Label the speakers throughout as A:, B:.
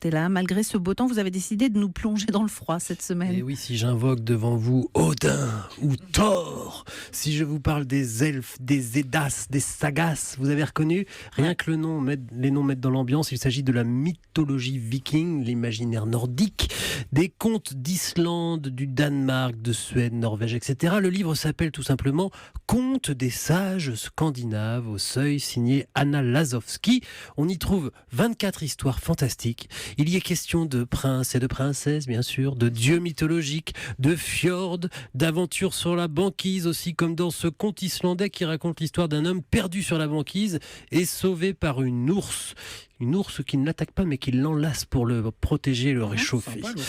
A: réchauffer là. Malgré ce beau temps, vous avez décidé de nous plonger dans le froid cette semaine.
B: Et oui, si j'invoque devant vous Odin ou Thor, si je vous parle des elfes, des Edas, des Sagas, vous avez reconnu ? Rien que les noms mettent dans l'ambiance. Il s'agit de la mythologie viking, l'imaginaire nordique, des contes d'Islande, du Danemark, de Suède, Norvège, etc. Le livre s'appelle tout simplement Contes des sages scandinaves au seuil, signé Anna Lazowski. On y trouve 24 histoires fantastiques. Il y est question de princes et de princesses, bien sûr, de dieux mythologiques, de fjords, d'aventures sur la banquise aussi, comme dans ce conte islandais qui raconte l'histoire d'un homme perdu sur la banquise et sauvé par une ours. Une ours qui ne l'attaque pas mais qui l'enlace pour le protéger et le réchauffer. Sympa,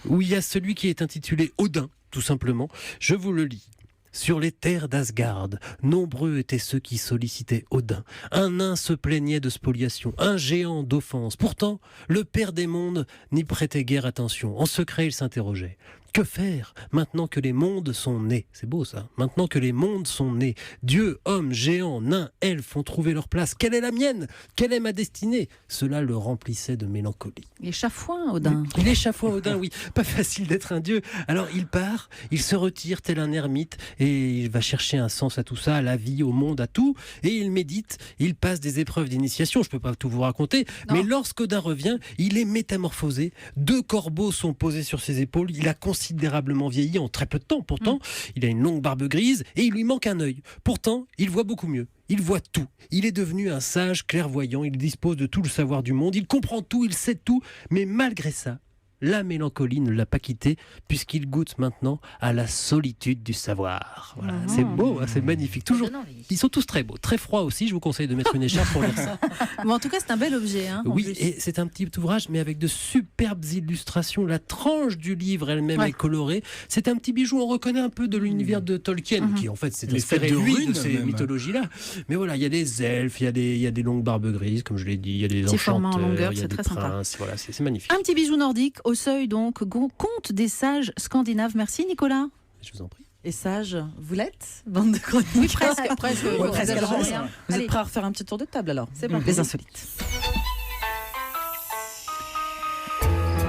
B: où il y a celui qui est intitulé Odin, tout simplement. Je vous le lis. Sur les terres d'Asgard, nombreux étaient ceux qui sollicitaient Odin. Un nain se plaignait de spoliation, un géant d'offense. Pourtant, le père des mondes n'y prêtait guère attention. En secret, il s'interrogeait. Que faire maintenant que les mondes sont nés ? C'est beau ça. Maintenant que les mondes sont nés, dieux, hommes, géants, nains, elfes ont trouvé leur place. Quelle est la mienne ? Quelle est ma destinée ? Cela le remplissait de mélancolie.
A: Il est chafouin, Odin.
B: Il est chafouin, Odin, oui. Pas facile d'être un dieu. Alors il part, il se retire tel un ermite et il va chercher un sens à tout ça, à la vie, au monde, à tout. Et il médite, il passe des épreuves d'initiation. Je peux pas tout vous raconter. Non. Mais lorsqu'Odin revient, il est métamorphosé. 2 corbeaux sont posés sur ses épaules. Il a considérablement vieilli en très peu de temps. Pourtant, il a une longue barbe grise et il lui manque un œil. Pourtant, il voit beaucoup mieux. Il voit tout. Il est devenu un sage clairvoyant. Il dispose de tout le savoir du monde. Il comprend tout, il sait tout. Mais malgré ça, la mélancolie ne l'a pas quitté puisqu'il goûte maintenant à la solitude du savoir. Voilà, c'est beau, hein, c'est magnifique. Toujours, ils sont tous très beaux, très froids aussi. Je vous conseille de mettre une écharpe pour lire ça.
A: Bon, en tout cas, c'est un bel objet. Hein,
B: oui, et c'est un petit ouvrage, mais avec de superbes illustrations. La tranche du livre elle-même est colorée. C'est un petit bijou. On reconnaît un peu de l'univers de Tolkien, qui en fait s'est inspiré de ces mythologies-là. Mais voilà, il y a des elfes, il y a des longues barbes grises, comme je l'ai dit, il y a des enchanteurs, il y a des princes. Voilà, c'est magnifique.
A: Un petit bijou nordique. Au seuil, donc, conte des sages scandinaves. Merci, Nicolas.
B: Je vous en prie.
C: Et sage, vous l'êtes, bande de chroniques.
A: Oui, presque.
C: Vous êtes prêts à refaire un petit tour de table alors?
A: C'est bon.
C: Les insolites.